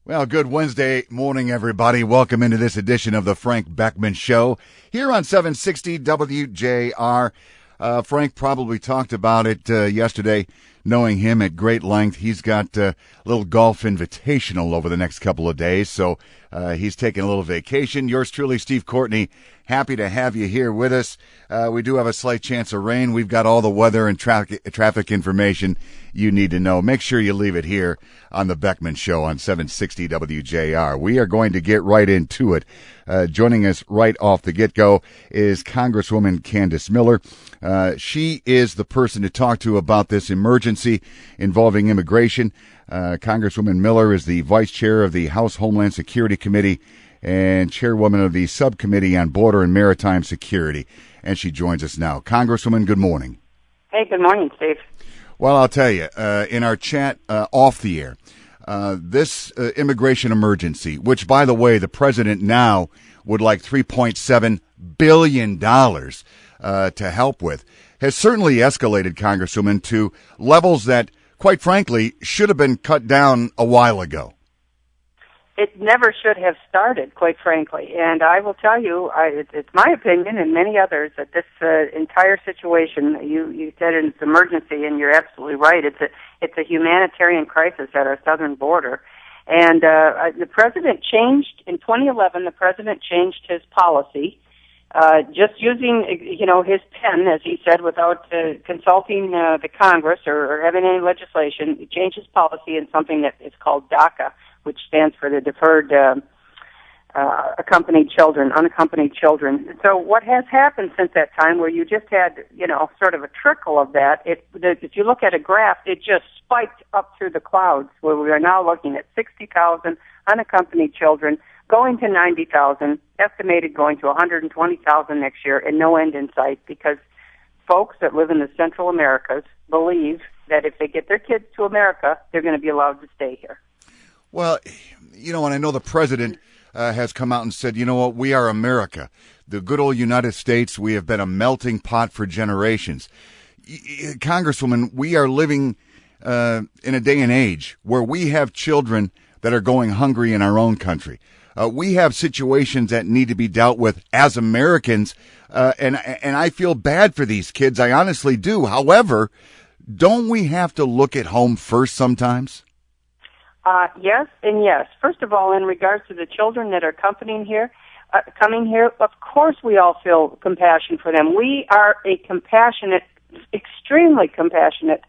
Well, good Wednesday morning, everybody. Welcome into this edition of the Frank Beckmann Show here on 760 WJR. Frank probably talked about it yesterday, knowing him at great length. He's got a little golf invitational over the next couple of days, so he's taking a little vacation. Yours truly, Steve Courtney, happy to have you here with us. We do have a slight chance of rain. We've got all the weather and traffic information you need to know. Make sure you leave it here on the Beckmann Show on 760 WJR. We are going to get right into it. Joining us right off the get-go is Congresswoman Candice Miller. She is the person to talk to about this emergency involving immigration. Congresswoman Miller is the vice chair of the House Homeland Security Committee and chairwoman of the Subcommittee on Border and Maritime Security. And she joins us now. Congresswoman, good morning. Hey, good morning, Steve. Well, I'll tell you, in our chat off the air, this immigration emergency, which, by the way, the president now would like $3.7 billion to help with, has certainly escalated, Congresswoman, to levels that, quite frankly, should have been cut down a while ago. It never should have started, quite frankly. And I will tell you, it's my opinion and many others that this entire situation, you said it's an emergency, and you're absolutely right. It's a humanitarian crisis at our southern border. And the president changed, in 2011, the president changed his policy, just using, his pen, as he said, without consulting the Congress or having any legislation. He changed his policy in something that is called DACA, which stands for the Deferred Unaccompanied Children. So what has happened since that time, where you just had, sort of a trickle of that, if you look at a graph, it just spiked up through the clouds, where we are now looking at 60,000 unaccompanied children, going to 90,000, estimated going to 120,000 next year, and no end in sight, because folks that live in the Central Americas believe that if they get their kids to America, they're going to be allowed to stay here. Well, and I know the president has come out and said, you know what, we are America. The good old United States, we have been a melting pot for generations. Congresswoman, we are living in a day and age where we have children that are going hungry in our own country. We have situations that need to be dealt with as Americans, and I feel bad for these kids. I honestly do. However, don't we have to look at home first sometimes? Yes and yes. First of all, in regards to the children that are coming here, of course we all feel compassion for them. We are a compassionate, extremely compassionate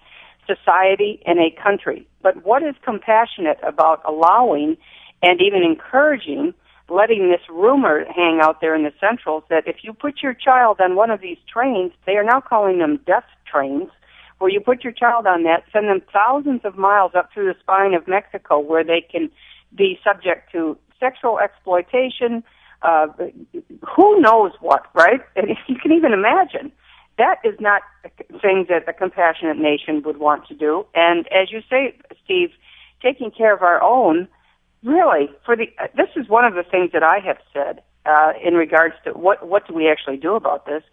society and a country. But what is compassionate about allowing and even encouraging, letting this rumor hang out there in the Centrals that if you put your child on one of these trains, they are now calling them death trains, where you put your child on that, send them thousands of miles up through the spine of Mexico, where they can be subject to sexual exploitation, who knows what, right? And if you can even imagine, that is not things that a compassionate nation would want to do. And as you say, Steve, taking care of our own, really, this is one of the things that I have said in regards to what do we actually do about this.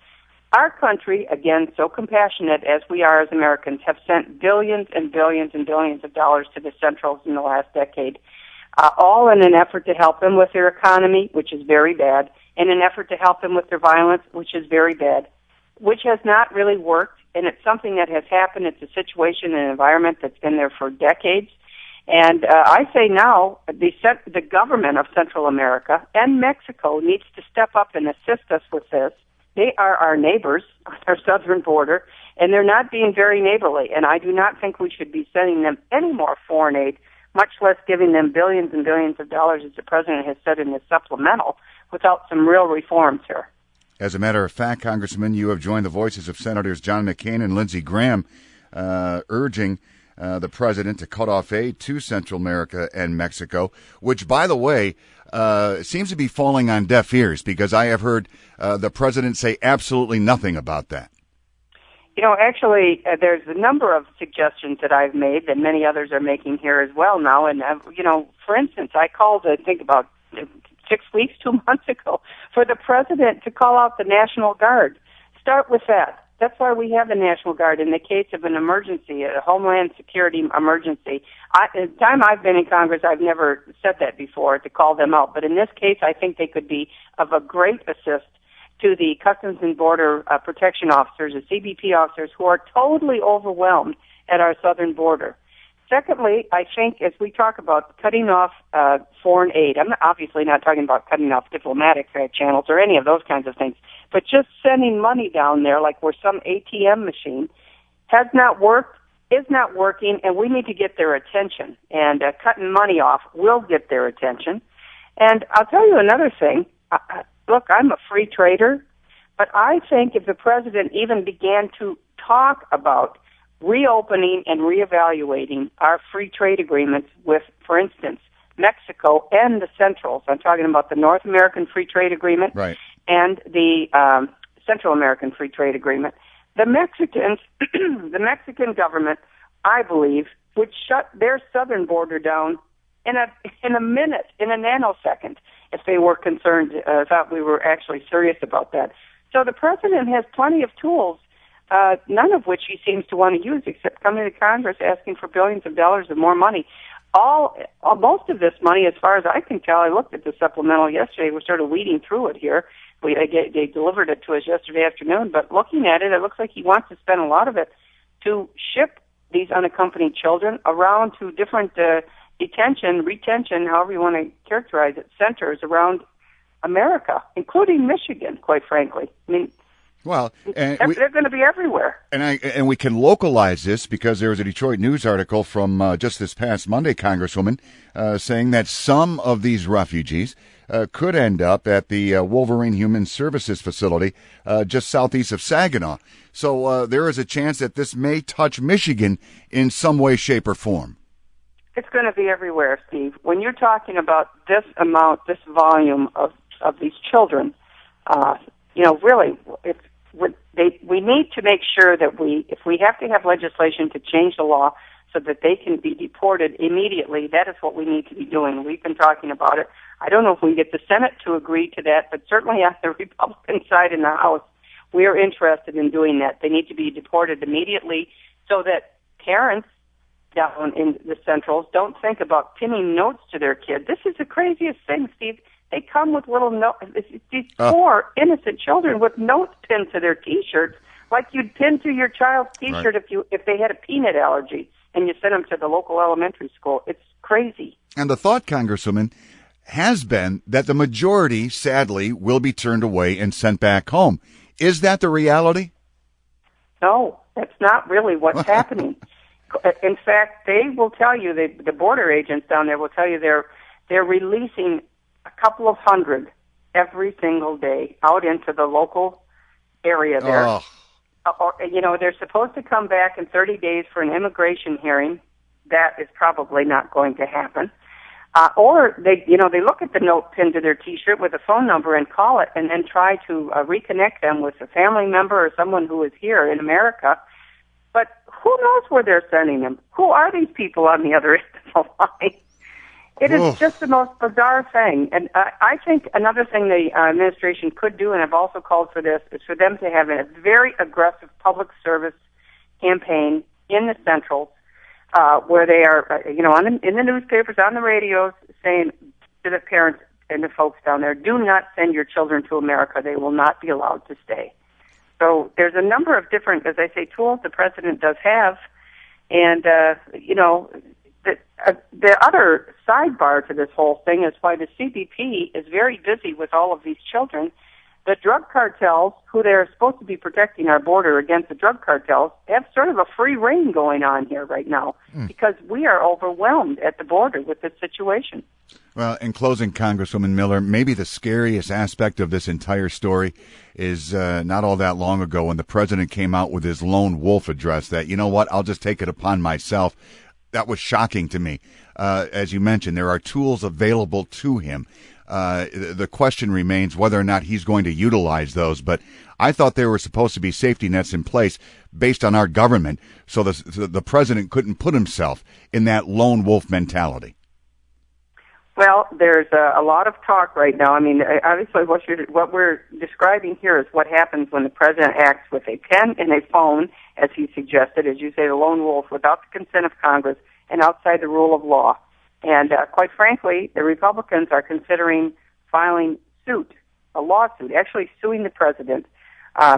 Our country, again, so compassionate as we are as Americans, have sent billions and billions and billions of dollars to the Centrals in the last decade, all in an effort to help them with their economy, which is very bad, and an effort to help them with their violence, which is very bad, which has not really worked, and it's something that has happened. It's a situation and an environment that's been there for decades. And I say now the government of Central America and Mexico needs to step up and assist us with this. They are our neighbors on our southern border, and they're not being very neighborly. And I do not think we should be sending them any more foreign aid, much less giving them billions and billions of dollars, as the president has said in his supplemental, without some real reforms here. As a matter of fact, Congressman, you have joined the voices of Senators John McCain and Lindsey Graham urging the president to cut off aid to Central America and Mexico, which, by the way, seems to be falling on deaf ears, because I have heard the president say absolutely nothing about that. Actually, there's a number of suggestions that I've made that many others are making here as well now. And, for instance, I called, I think, about 6 weeks, 2 months ago, for the president to call out the National Guard. Start with that. That's why we have the National Guard in the case of an emergency, a Homeland Security emergency. In the time I've been in Congress, I've never said that before to call them out. But in this case, I think they could be of a great assist to the Customs and Border Protection officers, the CBP officers, who are totally overwhelmed at our southern border. Secondly, I think as we talk about cutting off foreign aid, I'm obviously not talking about cutting off diplomatic channels or any of those kinds of things, but just sending money down there like we're some ATM machine has not worked, is not working, and we need to get their attention. And cutting money off will get their attention. And I'll tell you another thing. Look, I'm a free trader, but I think if the president even began to talk about reopening and reevaluating our free trade agreements with, for instance, Mexico and the Centrals. I'm talking about the North American Free Trade Agreement and the Central American Free Trade Agreement. The Mexicans, the Mexican government, I believe, would shut their southern border down in a minute, in a nanosecond, if they were concerned, thought we were actually serious about that. So the president has plenty of tools, none of which he seems to want to use, except coming to Congress asking for billions of dollars of more money. Most of this money, as far as I can tell, I looked at the supplemental yesterday. We're sort of weeding through it here. They delivered it to us yesterday afternoon, but looking at it, it looks like he wants to spend a lot of it to ship these unaccompanied children around to different retention, however you want to characterize it, centers around America, including Michigan, quite frankly. I mean, well, they're going to be everywhere. And we can localize this because there was a Detroit News article from just this past Monday, Congresswoman, saying that some of these refugees could end up at the Wolverine Human Services Facility just southeast of Saginaw. So there is a chance that this may touch Michigan in some way, shape, or form. It's going to be everywhere, Steve. When you're talking about this amount, this volume of these children, really, we need to make sure that if we have to have legislation to change the law so that they can be deported immediately, that is what we need to be doing. We've been talking about it. I don't know if we can get the Senate to agree to that, but certainly on the Republican side in the House, we are interested in doing that. They need to be deported immediately so that parents down in the Centrals don't think about pinning notes to their kid. This is the craziest thing, Steve. They come with little notes. These poor, innocent children with notes pinned to their T-shirts, like you'd pin to your child's T-shirt if they had a peanut allergy, and you sent them to the local elementary school. It's crazy. And the thought, Congresswoman, has been that the majority, sadly, will be turned away and sent back home. Is that the reality? No, that's not really what's happening. In fact, they will tell you, the border agents down there will tell you they're releasing a couple of hundred every single day out into the local area there. They're supposed to come back in 30 days for an immigration hearing. That is probably not going to happen. Or they look at the note pinned to their T-shirt with a phone number and call it, and then try to reconnect them with a family member or someone who is here in America. But who knows where they're sending them? Who are these people on the other end of the line? It is just the most bizarre thing. And I think another thing the administration could do, and I've also called for this, is for them to have a very aggressive public service campaign in the Centrals, where they are, in the newspapers, on the radios, saying to the parents and the folks down there, do not send your children to America. They will not be allowed to stay. So there's a number of different, as I say, tools the president does have. And, the other sidebar to this whole thing is why the CBP is very busy with all of these children. The drug cartels, who they're supposed to be protecting our border against the drug cartels, have sort of a free reign going on here right now because we are overwhelmed at the border with this situation. Well, in closing, Congresswoman Miller, maybe the scariest aspect of this entire story is not all that long ago when the president came out with his lone wolf address that, you know what, I'll just take it upon myself. That was shocking to me. As you mentioned, there are tools available to him. The question remains whether or not he's going to utilize those. But I thought there were supposed to be safety nets in place based on our government so the president couldn't put himself in that lone wolf mentality. Well, there's a lot of talk right now. I mean, obviously what we're describing here is what happens when the president acts with a pen and a phone, as he suggested, as you say, the lone wolf, without the consent of Congress and outside the rule of law. And quite frankly, the Republicans are considering filing a lawsuit, actually suing the president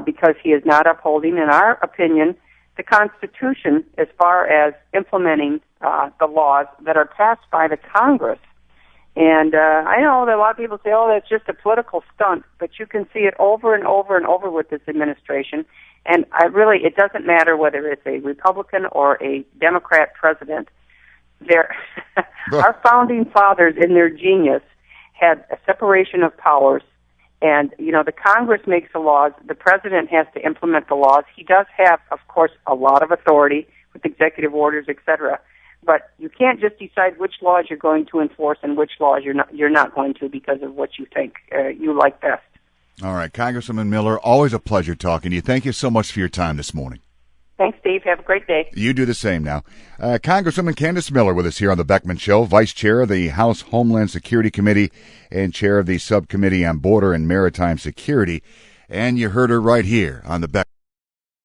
because he is not upholding, in our opinion, the Constitution as far as implementing the laws that are passed by the Congress. And I know that a lot of people say, oh, that's just a political stunt, but you can see it over and over and over with this administration. And it doesn't matter whether it's a Republican or a Democrat president. Our founding fathers, in their genius, had a separation of powers. And, the Congress makes the laws. The president has to implement the laws. He does have, of course, a lot of authority with executive orders, et cetera. But you can't just decide which laws you're going to enforce and which laws you're not going to because of what you think you like best. All right, Congresswoman Miller, always a pleasure talking to you. Thank you so much for your time this morning. Thanks, Steve. Have a great day. You do the same now. Congresswoman Candice Miller with us here on the Beckmann Show, Vice Chair of the House Homeland Security Committee and Chair of the Subcommittee on Border and Maritime Security. And you heard her right here on the Beckmann